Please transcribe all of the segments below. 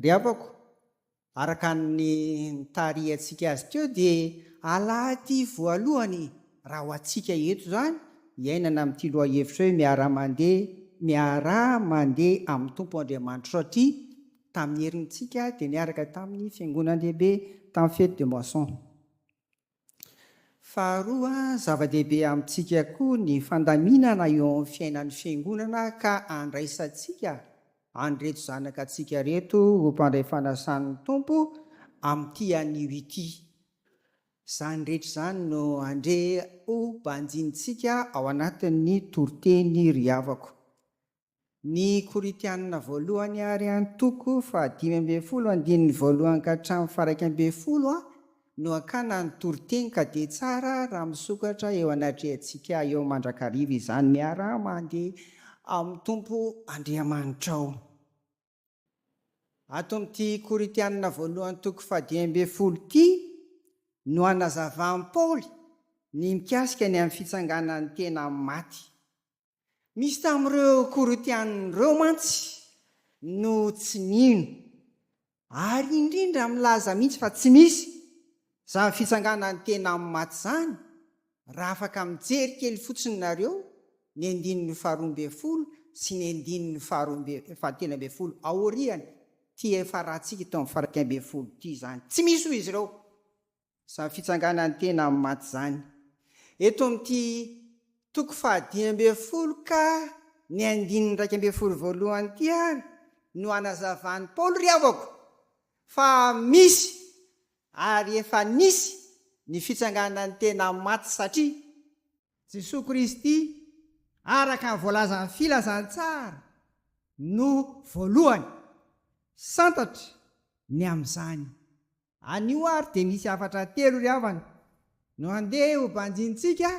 ry avako araka ny tary antsika azy teo dia alahty voalohany raha ho antsika eto zany iainana amin'ity loha hevitra hoe miara mandeha amin'ny tompo Andriamanitra satria tamin'ny herintsika dia niaraka tamin'ny fiangonandehibe tamin'ny fety de moisson. Faharoa, zava-dehibe amintsika koa ny fandaminana eo amin'ny fiainan'ny fiangonana ka andraisantsika andreto zanaka antsika reto ho mpandray fanasan'ny tompo amin'ity anio ity. Zany rehetra izany no andre ho banjintsika ao anatin'ny toriteny ry havako. Ny Koritianina voalohany ary antoko 5:1 ka hatramin'ny 1:10 no akana ny toriteny ka dia tsara raha misokatra eo anatrehantsika eo mandrakariva izany miara mandeha amin'ny tompo Andriamanitra ao. Ato amin'ity Koritianina voalohany toko 5:10 ity no anazavaan'i Paoly ny mikasika ny amin'ny fitsanganan'ny tena maty. Misy tamin'ireo Koritianireo mantsy no tsy nino ary indrindra milaza mihitsy fa tsy misy izany fitsanganan'ny tena maty izany raha afaka mijery kely fotsiny nareo ny 9:12 sy ny 9:13 aoriany ty efa rahantsika tao amin'ny 1:10 ity izany. Tsy misy ho izy ireo izany fitsanganan'ny tena maty izany. Eto amin'ity toko 5:10 ka ny 9:12 ity ary no anazavan'i Paoly ry havako fa misy ary efa nisy ny fitsanganan'ny tena maty satria Jesosy Kristy araka ny voalazan'ny filazantsara no voalohany santatra ny amin'izany. Anio ary dia misy afatra telo ry havana no andeha ho banjintsika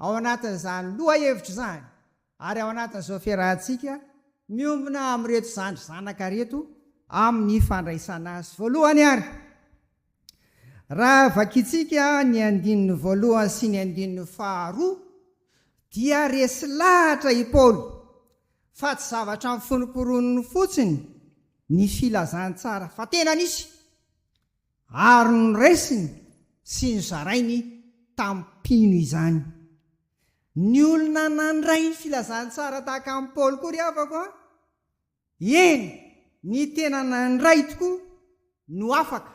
ao anatin'izany loha hevitra izany ary ao anatin'izao fiarahantsika miombona amin'reto zandry zanaka reto amin'ny fandraisana azy. Voalohany ary raha vakitsika ny 1:1 sy ny 2 dia resy lahatra i Paoly fa tsy zavatra amin'ny foniporoniny fotsiny ny filazantsara fa tena nisy ary ny resiny sy ny zarainy tampino izany. Ny olona nandray ny filazantsara tahaka amin'ny Paoly koa ry havako eny ny tena nandray tokoa no afaka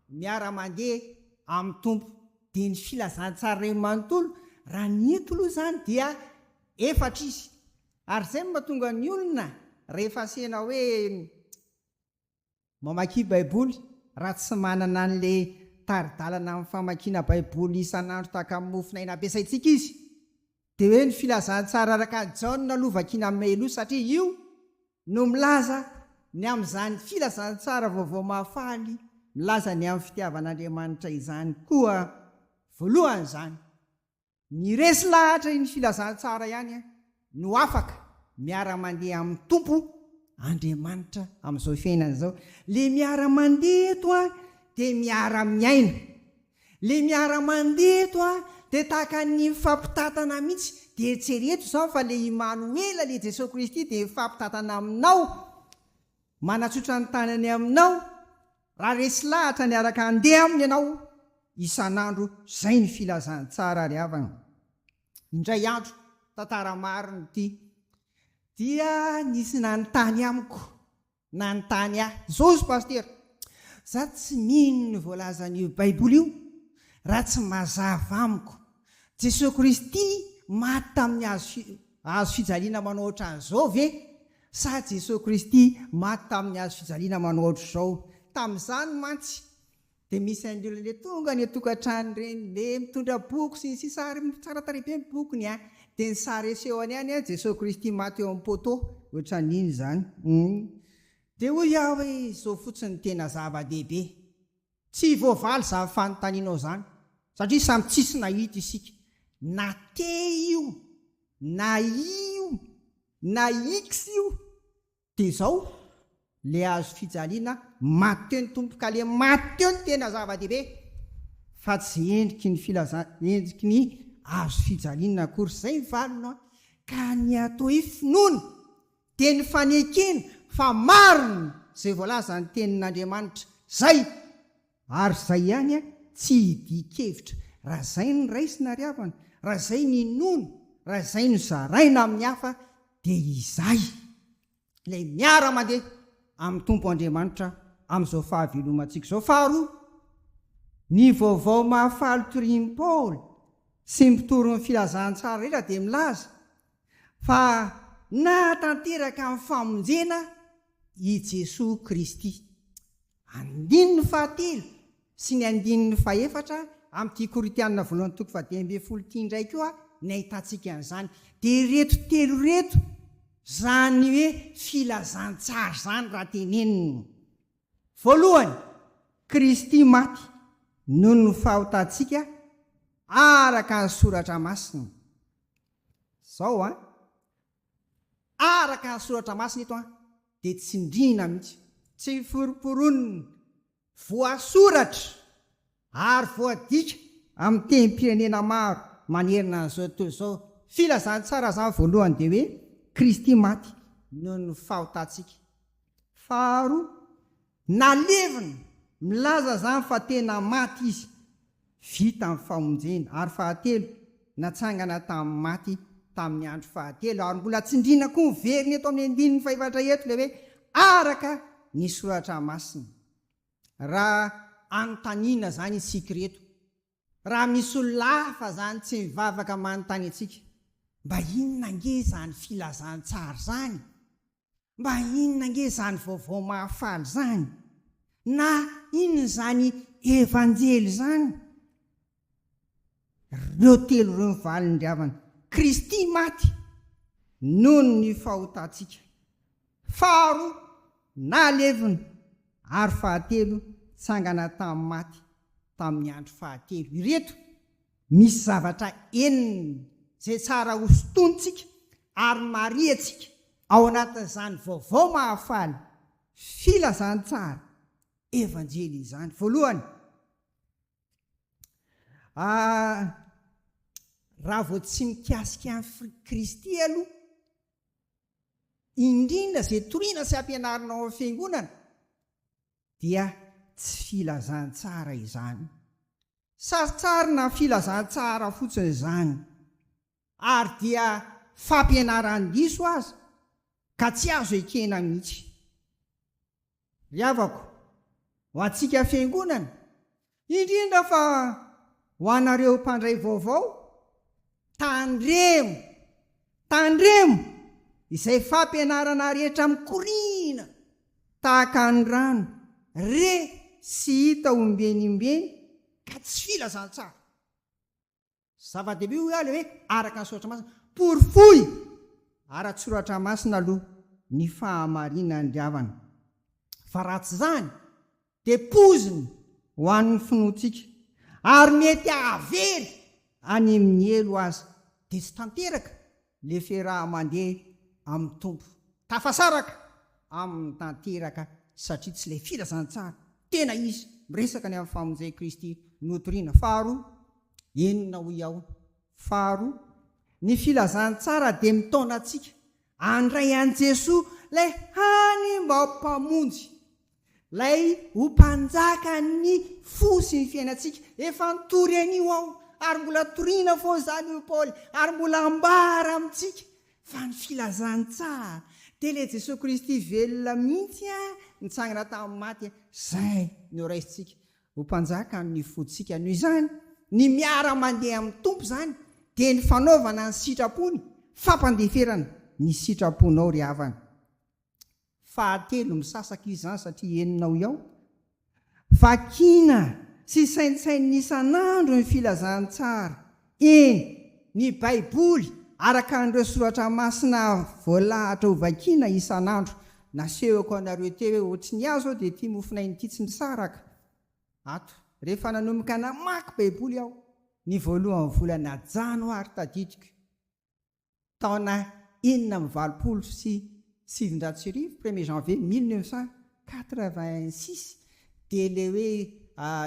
miara mandeha amin'ny tompo dia ny filazantsara ray manontolo raha ny entolo izany dia efatra izy ary izay no mahatonga ny olona rehefa sena hoe mamaky baiboly raha tsy manana an'ilay taridalana amin'ny famakiana baiboly isan'andro tahaka amin'ny mofinaina ampiasaintsika izy dia hoe ny filazantsara araka Jaona lovakina Meloa satria io no milaza ny amin'izany filazantsara vaovao mahafaly milaza ny amin'ny fitiavan'Andriamanitra izany koa voalohany izany. Ny resy lahatra ny filazantsara ihany no afaka miara mandeha amin'ny tompo Andriamanitra amin'izao fiainana izao. Le miara mandeha eto dia miara miaina. Le miara mandeha eto dia tahaka ny mifampitatana mihitsy dia tsereto izao fa le Immanuela le Jesosy Kristy dia mifampitatana aminao manatsotra ny tanany aminao raha resy lahatra ny araka andeha aminy ianao isan'andro. Zay ny filazantsara ry havana. Indray andro tantara marina ity dia nisy nanontany amiko nanontany Zozy pastera za tsy mino ny voalazan'io baiboly io raha tsy mazava amiko Jesosy Kristy maty tamin'ny hazo fijaliana manao ohatran'izao ve sa Jesosy Kristy maty tamin'ny hazo fijaliana manao ohatr'izao. Tamin'izany mantsy dia misy an'ireo le tonga ny tokantrano reny le mitondra boky sy sary tsara tarehy be ny bokony dia ny sary esehony ihany Jesosy Kristy maty eo amin'ny poto ohatran'iny izany. Dia hoy aho hoe izao fotsiny tena zava-dehibe tsy voavaly za fanontanianao izany satria samy tsisy nahita isika na te io na io na x io dia izao le azo fijaliana maty teo ny tompo ka le maty teo ny tena zava-dehibe fa tsy endriky ny endriky ny azo fijaliana akory. Zay mivalona ka ny atao hoe finoana dia ny fanekena fa marina zay voalaza ny tenin'andriamanitra zay ary zay ihany a tsy hidikevitra raha zay ny raisina ryavana raha zay ny nono raha zay ny zaraina amin'ny hafa dia izay lay miara mandeha amin'ny tompo andriamanitra amin'izao fahavelomantsika izao. Faharoa, ny vaovao mahafaly torian'i Paoly sy mipitoron'ny filazantsara rehetra dia milaza fa nahatanteraka amin'ny famonjena i Jesosy Kristy. Andininy fahatelo sy ny andininy fahaefatra amin'ity Korinthiana voalohany toko 10 indray koa ny ahitantsika an'izany. Dia reto telo reto zany hoe filazantsara zany raha teneniny. Voalohany, Kristy maty noho ny fahotantsika araka ny soratra masina. Zao araka ny soratra masina eto dia tsindrina mihitsy, tsy foroporoniny, voasoratra ary voadika amin'ny tenim-pirenena maro manerina n'izao tontolo izao. Filazantsara zany voalohany dia hoe Kristy maty noho ny fahotantsika. Faharoa, nalevina milaza zany fa tena maty izy, vita amin'ny famonjena. Ary fahatelo, natsangana tamin'ny maty tamin'ny andro fahatelo ary mbola tsindrina koa miverina eto amin'ny andininy fahaefatra eto le hoe araka ny soratra masina. Raha anontaniana zany isika reto, raha misy lafa zany tsy mivavaka manontany atsika, mba inona nge zany filazantsara zany? Mba inona nge zany vaovao mahafaly zany? Na inona zany evanjely zany? Reo telo reo mivaliny ryavana. Kristy maty noho ny fahotantsika. Faharoa, nalevina ary fahatelo, tsangana tamin'ny maty tamin'ny andro fahatelo. Ireto misy zavatra enina zay tsara hosontontsika ary mariatsika ao anatin'izany vaovao mahafaly filazantsara evanjely izany. Voalohany, raha vao tsy mikasika amin'ny Kristy aloha, indrindra zay toriana sy ampianarinao amin'ny fiangonana, dia tsy filazantsara izany. Saritsarina filazantsara fotsiny izany ary dia fampianaran-diso aza ka tsy azo ekena mihitsy. Ryavako, ho antsika fiangonana, indrindra fa ho anareo mpandray vaovao, tandremo izay fampianarana rehetra mikoriana tahaka ny rano, re sy hita ombenimbeny ka tsy filazantsara. Zava-dehibe hoy aho le hoe araka ny soratra masina, porofoy ara-tsoratra masina aloha ny fahamarinany ryavana. Fa raha tsy zany dia poziny ho an'ny finoantsika ary mety avery any amin'ny elo aza dia tsy tanteraka le firaha mandeha amin'ny tompo, tafasaraka amin'ny tanteraka satria tsy ilay filazantsara tena izy miresaka ny amin'ny famonjeny Kristy notoriana. Faharoa, enina hoy aho, faharoa, ny filazantsara dia mitaona antsika andray an'i Jesosy lay hany mba mpamonjy, lay ho mpanjaka ny fo sy ny fiainantsika. Efa nitory an'io aho ary mbola toriana foana zany io Paoly ary mbola ambara amintsika fa ny filazantsara dia ilay Jesosy Kristy velona mihitsy nitsangana tamin'ny maty, zay no raisintsika ho mpanjaka ny fotsika. Noho izany ny miara mandeha amin'ny tompo zany dia ny fanaovana ny sitrapony, fampandeferana ny sitraponao ry havana. Fahatelo misasaka izany satria enina ho iaho, vakina sy saintsainy isan'andro ny filazantsara. Ny Baiboly araka n'ireo soratra masina voalahatra ho vakina isan'andro. Nasehoko anareo teo hoe ohatry ny azo dia tia mofinain'ity tsy misaraka. Ato, rehefa nanomboka namaky Baiboly aho ny voalohany volana Janoary tadidiko taona 1976, 1er janvier 1986, dia le hoe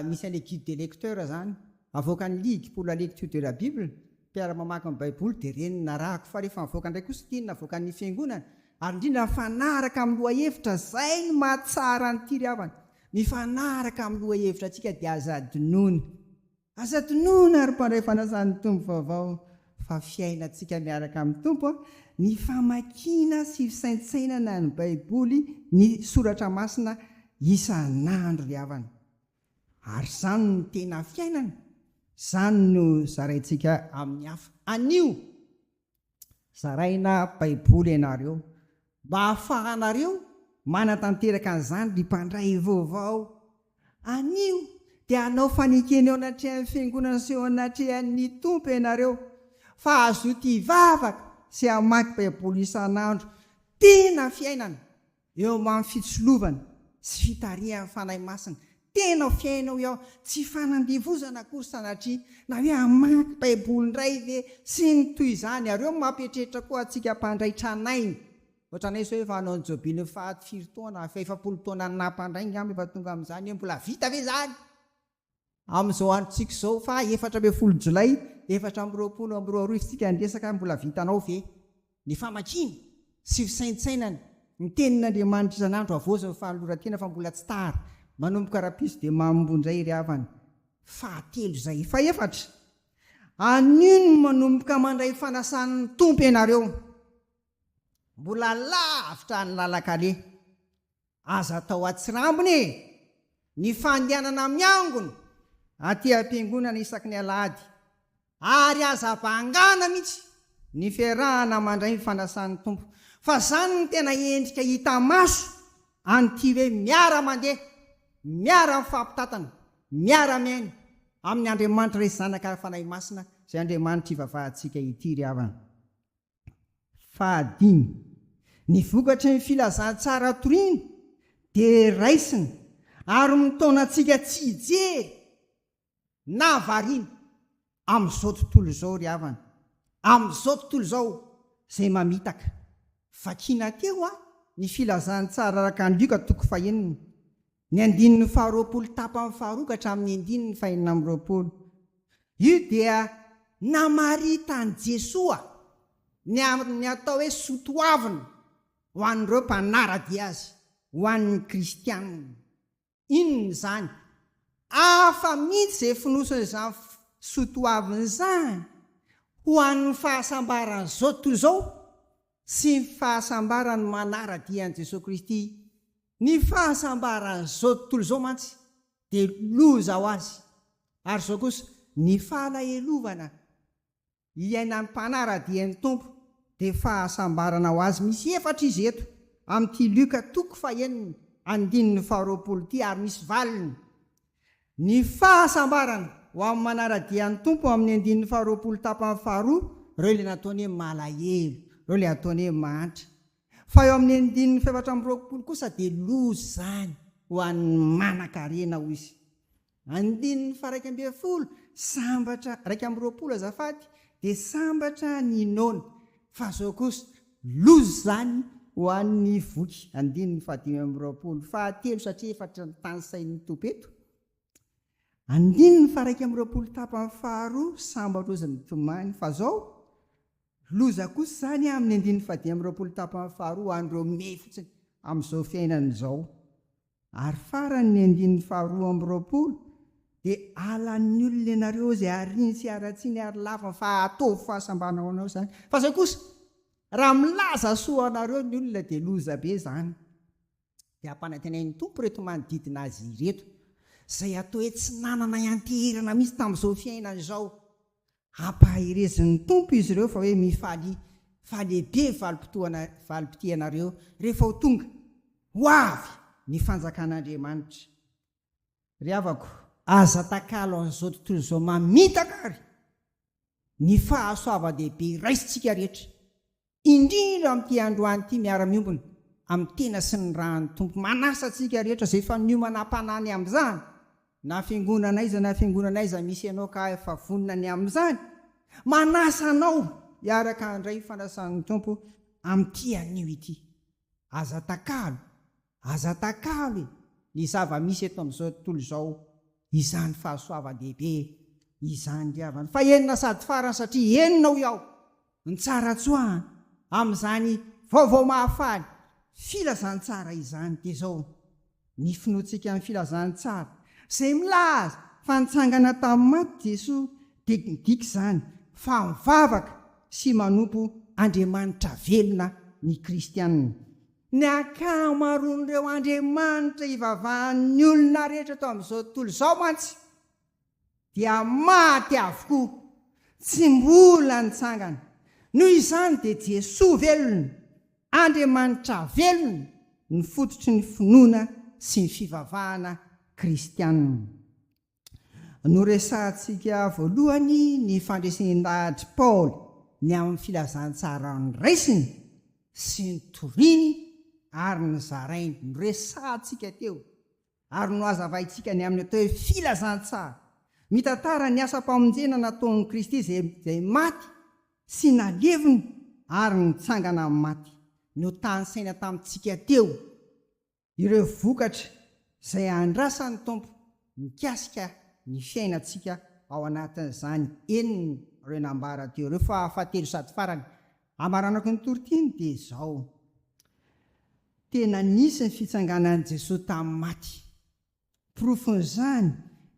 misy an'ilay guide de lecteur zany avoaka ny ligue pour la lecture de la Bible, mpiara-mamaky ny Baiboly dia reny narahako. Fa rehefa mivoaka indray kosa tiana avoaka ny fiangonana ary indrindra mifanaraka amin'ny lohahevitra zay ny mahatsara ny ity ry havana. Mifanaraka amin'ny lohahevitra antsika dia azadinoana ary mpandray fanasan'ny tompo vaovao fa fiainantsika miaraka amin'ny tompo ny famakiana sy fisaintsainana ny baiboly ny soratra masina isan'andro ry havana. Ary izany no tena fiainana, izany no zaraintsika amin'ny hafa. Anio zaraina baiboly ianareo mba hahafahanareo manatanteraka an'izany ny mpandray vaovao. Anio dia hanao fanekena eo anatrehan'ny fiangonana sy eo anatrehan'ny tompo ianareo fa azo ty vavaka sy hamaky baiboly isan'andro. Tena fiainana eo amin'ny fitsolovana sy fitarihan'ny fanahy masina. Tena fiainao eo, tsy fanandevozana kory sanatria na hoe hamaky baiboly indray ve sy ny toy izany. Areo mampietretra koa antsika mpandray tranainy. Ohatranay sao efa hanao ny jobiny fahaty 4 taona, 50 taona ny nampandray ngamba efa tonga amin'izany hoe mbola vita ve zany amin'izao androntsika izao fa 14 Jolay 2022 isika andresaka mbola vitanao ve ny famakiana sy fisaintsainana ny tenin'Andriamanitra isan'andro avoazany fanoloran-tena fa mbola tsy tara. Manomboka rapiso dia mambondray ry havana. Fahatelo izay faefatra, anio no manomboka mandray fanasan'ny tompo ianareo. Mbola lavitra ny lalakale, aza atao atsirambony ny fandehanana miangona aty am-piangonana isaky ny alahady, ary aza bangana mihitsy ny fiarahana mandray fanasan'ny tompo. Fa izany no tena endrika hita maso an'ity hoe miara mandeha, miara mifampitatana, miara miaina amin'ny Andriamanitra rehetra zanaka fanahy masina izay Andriamanitra ivavahantsika ity ry havana. Fahadimy, ny vokatry ny filazantsara toriana dia raisina ary mitaona antsika tsy hijery na variana amin'izao tontolo izao ry havana. Amin'izao tontolo izao izay mamitaka. Vakina teo ny filazantsara araka ny Luka 4:1, ny 20 tapany 2 ka hatramin'ny 20. Io dia namaritany Jesoa ny atao hoe sotoavina ho an'ireo mpanarady azy, ho an'ny kristianina. Inona izany? Afa mihitsy izay finosony izany sotoavina izany ho an'ny fahasambarany izao tontolo izao sy ny fahasambarany manaradian'i Jesosy Kristy. Ny fahasambarany izao tontolo izao mantsy dia loza ho azy, ary izao kosa ny falahelovana iainan'ny mpanaradian'ny tompo dia fahasambarana ho azy. Misy 4 izy eto amin'ity Luka 4:1 andininy 20 ty, ary misy valiny. Ny fahasambarana ho amin'ny manaradian'ny tompo amin'ny andininy 20 tapany 2, ireo ilay nataony hoe malahelo, ireo ilay ataony hoe mantra. Fa eo amin'ny andininy 720 kosa dia loza izany ho an'ny manan-karena ho izy. Andininy 120 sambatra 120 azafady dia sambatra ny nona, fa izao kosa loza izany ho an'ny voky. Andininy 520 fahatelo satria efatra ny tany sain'ny tompo eto. Andininy 120 tapany 2 sambatra ozy ny tomany, fa izao loza kosa izany amin'ny andininy 120 tapany 2 an'ireo me fotsiny amin'izao fiainana izao. Ary farany ny andininy 220 dia alan'ny olona ianareo izay ariany sy aratsiany ary lava fa atovy fahasambarana ho anao izany. Fa izay kosa raha milaza soa anareo ny olona dia loza be izany. Dia ampanantenain'ny tompo reto manodidina azy ireto izay atao hoe tsy nanana ianterana mihitsy tamin'izao fiainana izao. Ampahirezin'ny tompo izy ireo fa hoe mifaly lehibe valim-pity anareo rehefa ho tonga ho avy ny fanjakan'Andriamanitra. Ry havako, aza takalo an'izao tontolo izao mamitaka ary ny fahasoava-dehibe raisitsika rehetra, indrindra amin'ity androany ity miara-miombona amin'ny tena sy ny rahan'ny tompo. Manasa antsika rehetra izay efa niomana mpanany amin'izany, na fiangonana aiza misy ianao ka efa vonina ny amin'izany, manasa anao hiaraka handray fanasan'ny tompo amin'ity anio ity. Aza takalo ny zava-misy eto amin'izao tontolo izao, izany fahasoava-dehibe izany ry havana. Fa enina sady farany satria enina ho iaho ny tsara tsoahana amin'izany vaovao mahafaly filazantsara izany dia zao ny finoantsika amin'ny filazantsara izay milaza fa nitsangana tamin'ny maty Jesosy dia midika izany fa mivavaka sy manompo Andriamanitra velona ny kristianina. Ny akamaroan'ireo Andriamanitra ivavahan'ny olona rehetra tao amin'izao tontolo izao mantsy dia maty avokoa, tsy mbola nitsangana. Noho izany dia Jesosy velona, Andriamanitra velona ny fototry ny finoana sy ny fivavahana kristianina. Noresantsika voalohany ny fandresen'andahatra Paoly ny amin'ny filazantsara ny raisiny sy ny toriny ary ny zarainy. Noresantsika teo ary no azavaintsika ny amin'ny atao hoe filazantsara, mitantara ny asa-pamonjena nataon'i Kristy izay maty sy naleviny ary nitsangana amin'ny maty. No tany saina tamintsika teo ireo vokatra izay andrasan'ny Tompo mikasika ny fiainantsika ao anatin'izany eniny ireo nambara teo ireo fahafatelo sady farany. Amaranako ny torotiny dia izao: tena nisy ny fitsanganan'i Jesosy tamin'ny maty. Porofon'izany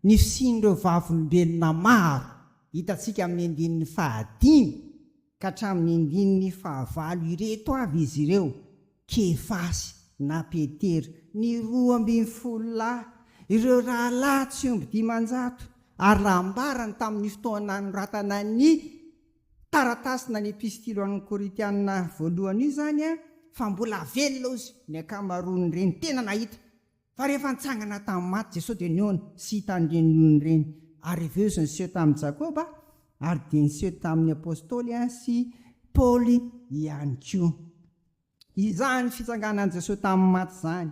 ny fisian'ireo vavolombelona maro hitantsika amin'ny andinin'ny 15 ka hatramin'ny andinin'ny 19 ireto avy izy ireo: Kefasy na Petera, ny 12 ireo rahalahy tsy omby 500, ary rambarany tamin'ny fotoana noratana ny taratasina ny epistily ho an'ny Korintianina voalohany io izany fa mbola velona ozy ny akamaroany ireny tena nahita. Fa rehefa nitsangana tamin'ny maty Jesosy dia niona sy hitan'ireny ireny. Ary aveo izy niseho tamin'ny Jakoba ary dia niseho tamin'ny apôstôly sy Paoly ihany koa. Izany fitsanganan'i Jesosy tamin'ny maty izany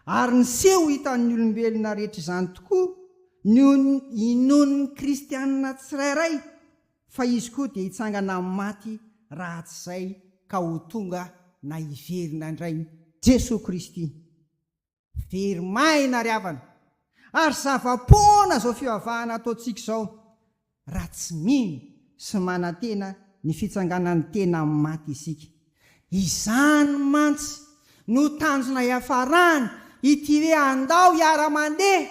ary niseho hitan'ny olombelona rehetra izany tokoa inon'ny kristianina tsirairay, fa izy koa dia hitsangana amin'ny maty raha tsy izay ka ho tonga na hiverina indray Jesosy Kristy. Very maina ry havana ary zava-poana izao fivavahana ataontsika izao raha tsy mino sy manantena ny fitsanganan'ny tena amin'ny maty isika. Izany mantsy no tanjona hiafarany ity hoe andao hiara-mandeha,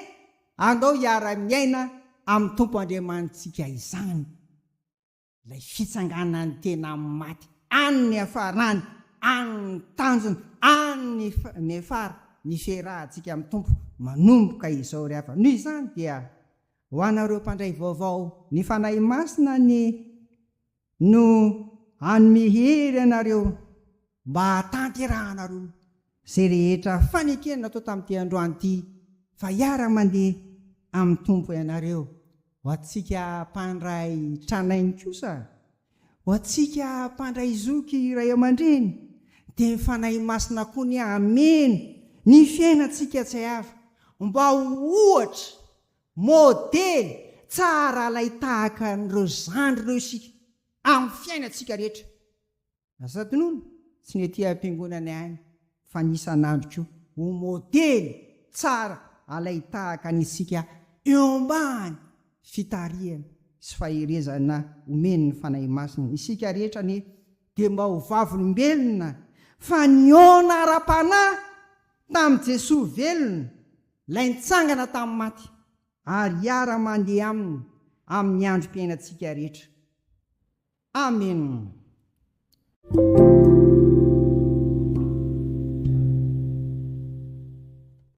andao hiara-miaina amin'ny Tompo Andriamanitsika izany. Ilay fitsanganan'ny tena amin'ny maty, any ny hafarany, any ny tanjona, any ny afara, ny fiarahantsika amin'ny Tompo manomboka izao ry havana. Noho izany dia ho anareo mpandray vaovao ny fanahy masina no hanome hery anareo mba hatanteranareo izay rehetra fanekena natao tamin'ity androany ity, fa hiara-mandeha amin'ny Tompo ianareo. Ho antsika mpandray tranainy kosa, ho antsika mpandray zoky iray aman-dreny, dia mifanahy masina koa ny ameno ny fiainantsika tsy hafa mba ho ohatra modely tsara lay tahaka n'ireo zandry ireo isika amin'ny fiainantsika rehetra. Asatonona tsy ny ety am-piangonana ihany fa nisan'andro koa ho modely tsara alay tahaka n'isika eo ambany fitarihana sy faherezana omeny ny fanahy masina. Isika rehetra ny dia mba ho vavolombelona fa niona ara-panahy tamin'i Jesosy velona, lay nitsangana tamin'ny maty ary hiara-mandeha aminy amin'ny androm-piainantsika rehetra. Amen.